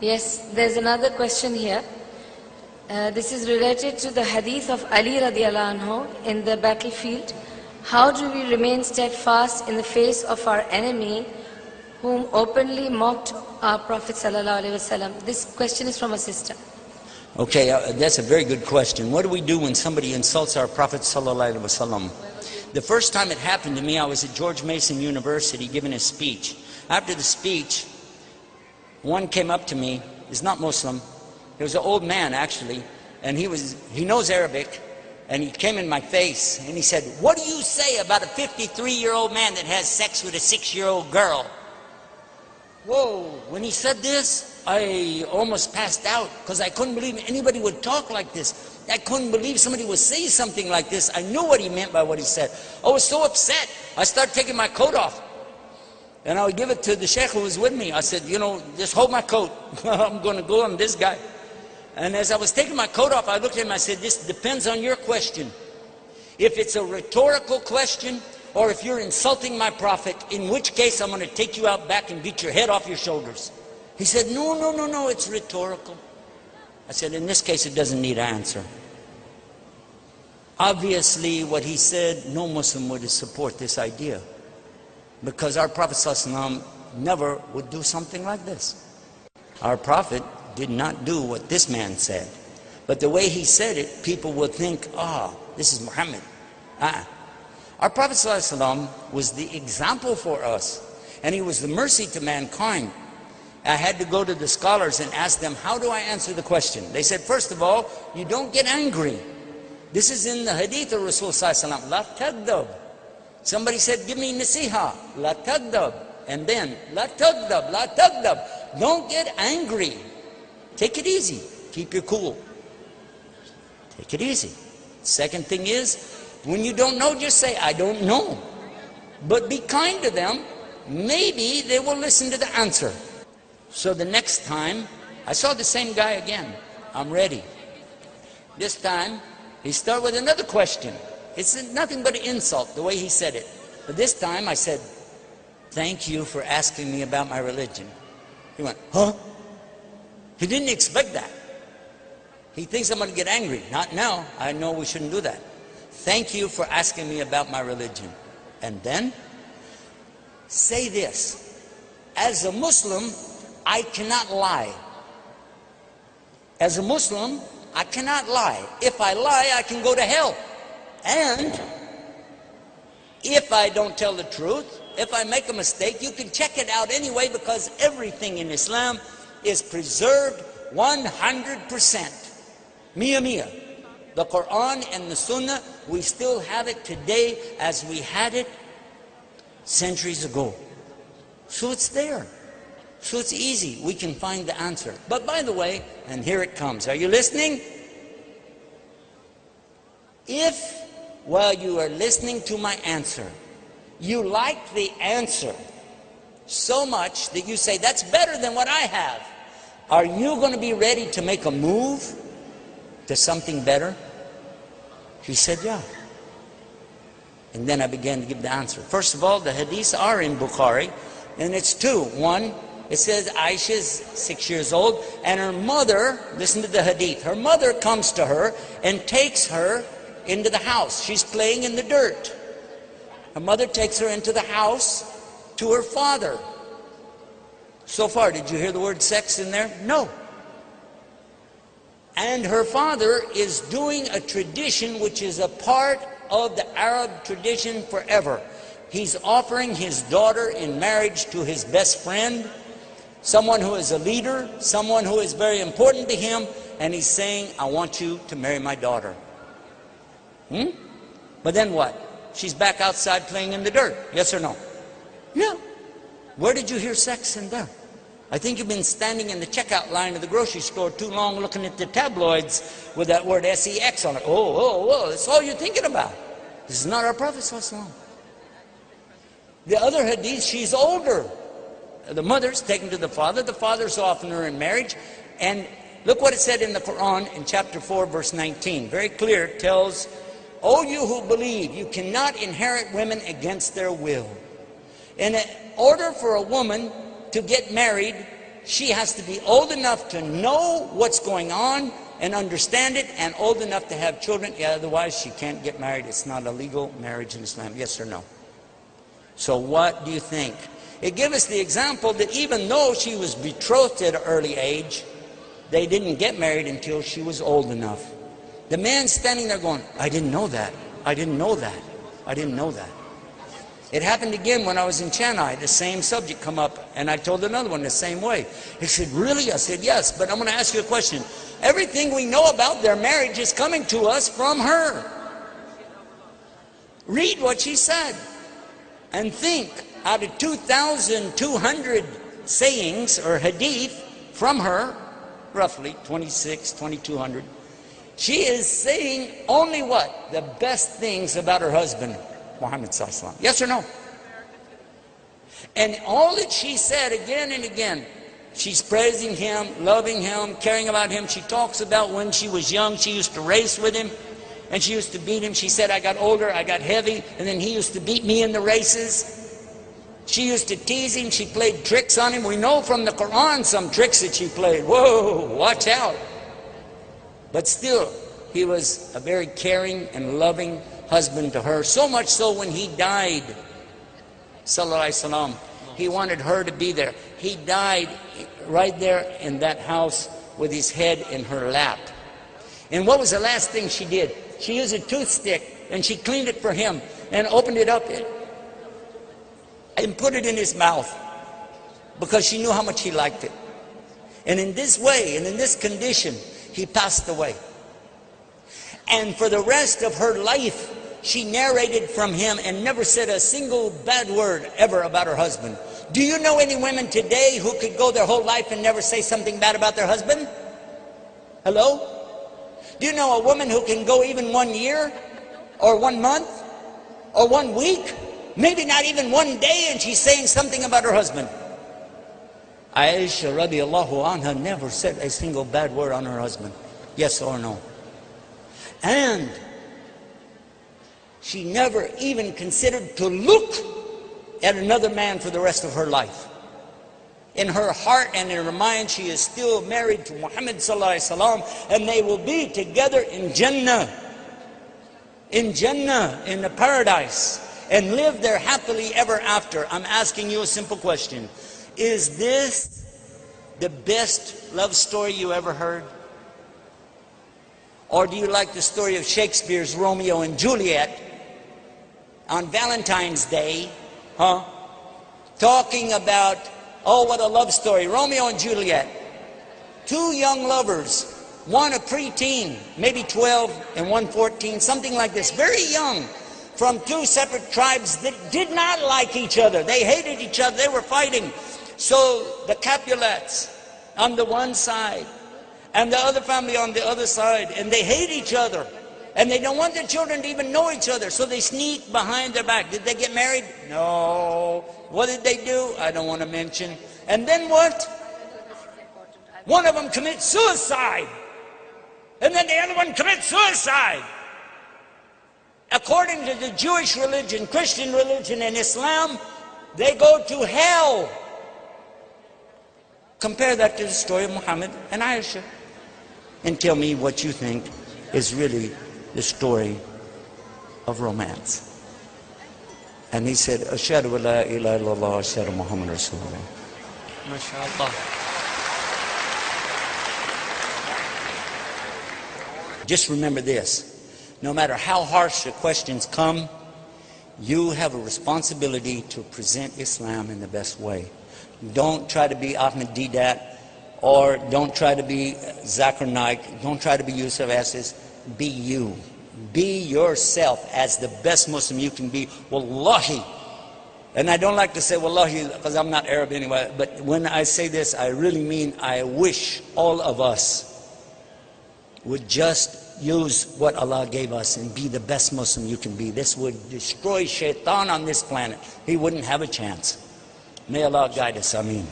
Yes, there's another question here. This is related to the hadith of Ali radiallahu anhu in the battlefield. How do we remain steadfast in the face of our enemy whom openly mocked our Prophet sallallahu alaihi wasallam? This question is from a sister. Okay, that's a very good question. What do we do when somebody insults our Prophet sallallahu alaihi wasallam? The first time it happened to me, I was at George Mason University giving a speech. After the speech, one came up to me. He's not Muslim. He was an old man, actually, and he knows Arabic, and he came in my face, and he said, "What do you say about a 53-year-old man that has sex with a 6-year-old girl?" Whoa, when he said this, I almost passed out, because I couldn't believe anybody would talk like this. I couldn't believe somebody would say something like this. I knew what he meant by what he said. I was so upset, I started taking my coat off. And I would give it to the sheikh who was with me. I said, you know, just hold my coat. I'm going to go on this guy. And as I was taking my coat off, I looked at him, I said, this depends on your question. If it's a rhetorical question, or if you're insulting my Prophet, in which case I'm going to take you out back and beat your head off your shoulders. He said, no, it's rhetorical. I said, in this case, it doesn't need an answer. Obviously, what he said, no Muslim would support this idea. Because our Prophet ﷺ never would do something like this. Our Prophet did not do what this man said. But the way he said it, people would think, this is Muhammad. Our Prophet ﷺ was the example for us. And he was the mercy to mankind. I had to go to the scholars and ask them, how do I answer the question? They said, first of all, you don't get angry. This is in the hadith of Rasul ﷺ. La tagdab. Somebody said, give me nasiha. La tagdab. And then, la tagdab, la tagdab. Don't get angry. Take it easy. Keep your cool. Take it easy. Second thing is, when you don't know, just say, I don't know. But be kind to them. Maybe they will listen to the answer. So the next time, I saw the same guy again. I'm ready. This time, he started with another question. It's nothing but an insult, the way he said it. But this time, I said, thank you for asking me about my religion. He went, huh? He didn't expect that. He thinks I'm going to get angry. Not now. I know we shouldn't do that. Thank you for asking me about my religion. And then, say this. As a Muslim, I cannot lie. As a Muslim, I cannot lie. If I lie, I can go to hell. And if I don't tell the truth, if I make a mistake, you can check it out anyway, because everything in Islam is preserved 100%. Mia mia. The Quran and the Sunnah, we still have it today as we had it centuries ago. So it's there. So it's easy. We can find the answer. But by the way, and here it comes. Are you listening? If, while you are listening to my answer, you like the answer so much that you say, that's better than what I have, are you going to be ready to make a move to something better? He said, yeah. And then I began to give the answer. First of all, the hadiths are in Bukhari, and it's two. One, it says Aisha's 6 years old, and her mother, listen to the hadith, her mother comes to her and takes her into the house. She's playing in the dirt. Her mother takes her into the house to her father. So far, did you hear the word sex in there? No. And her father is doing a tradition which is a part of the Arab tradition forever. He's offering his daughter in marriage to his best friend, someone who is a leader, someone who is very important to him, and he's saying, I want you to marry my daughter. But then what? She's back outside playing in the dirt. Yes or no? Yeah. Where did you hear sex in there? I think you've been standing in the checkout line of the grocery store too long looking at the tabloids with that word sex on it. Oh, that's all you're thinking about. This is not our Prophet ﷺ. The other hadith, she's older. The mother's taken to the father's offering her in marriage. And look what it said in the Quran in chapter 4, verse 19. Very clear, it tells, O you who believe, you cannot inherit women against their will. In order for a woman to get married, she has to be old enough to know what's going on and understand it, and old enough to have children. Yeah, otherwise she can't get married. It's not a legal marriage in Islam. Yes or no? So what do you think? It gives us the example that even though she was betrothed at an early age, they didn't get married until she was old enough. The man standing there going, I didn't know that. I didn't know that. I didn't know that. It happened again when I was in Chennai. The same subject come up, and I told another one the same way. He said, really? I said, yes, but I'm going to ask you a question. Everything we know about their marriage is coming to us from her. Read what she said and think, out of 2,200 sayings or hadith from her, roughly 2,200, she is saying only what? The best things about her husband, Muhammad sallallahu alaihi wasallam. Yes or no? And all that she said again and again, she's praising him, loving him, caring about him. She talks about when she was young, she used to race with him, and she used to beat him. She said, I got older, I got heavy, and then he used to beat me in the races. She used to tease him. She played tricks on him. We know from the Quran some tricks that she played. Whoa, watch out. But still, he was a very caring and loving husband to her. So much so when he died, sallallahu alaihi wasallam, he wanted her to be there. He died right there in that house with his head in her lap. And what was the last thing she did? She used a toothstick and she cleaned it for him and opened it up and put it in his mouth because she knew how much he liked it. And in this way and in this condition, he passed away. And for the rest of her life, she narrated from him and never said a single bad word ever about her husband. Do you know any women today who could go their whole life and never say something bad about their husband? Hello? Do you know a woman who can go even 1 year or 1 month or 1 week, maybe not even 1 day, and she's saying something about her husband? Aisha radiallahu anha never said a single bad word on her husband. Yes or no? And she never even considered to look at another man for the rest of her life. In her heart and in her mind, she is still married to Muhammad sallallahu alaihi wasallam, and they will be together in Jannah, in the paradise, and live there happily ever after. I'm asking you a simple question. Is this the best love story you ever heard? Or do you like the story of Shakespeare's Romeo and Juliet on Valentine's Day, talking about, oh, what a love story, Romeo and Juliet. 2 young lovers, one a preteen, maybe 12, and one 14, something like this, very young, from 2 separate tribes that did not like each other. They hated each other, they were fighting. So the Capulets on the one side, and the other family on the other side, and they hate each other. And they don't want their children to even know each other, so they sneak behind their back. Did they get married? No. What did they do? I don't want to mention. And then what? One of them commits suicide. And then the other one commits suicide. According to the Jewish religion, Christian religion, and Islam, they go to hell. Compare that to the story of Muhammad and Aisha. And tell me what you think is really the story of romance. And he said, Ashhadu an la ilaha illallah, Ashhadu Muhammad Rasulullah. MashaAllah. Just remember this. No matter how harsh the questions come, you have a responsibility to present Islam in the best way. Don't try to be Ahmed Didat, or don't try to be Zakir Naik, don't try to be Yusuf Estes. Be you. Be yourself as the best Muslim you can be. Wallahi. And I don't like to say wallahi because I'm not Arab anyway, but when I say this, I really mean I wish all of us would just use what Allah gave us and be the best Muslim you can be. This would destroy shaitan on this planet. He wouldn't have a chance. May Allah guide us. Ameen.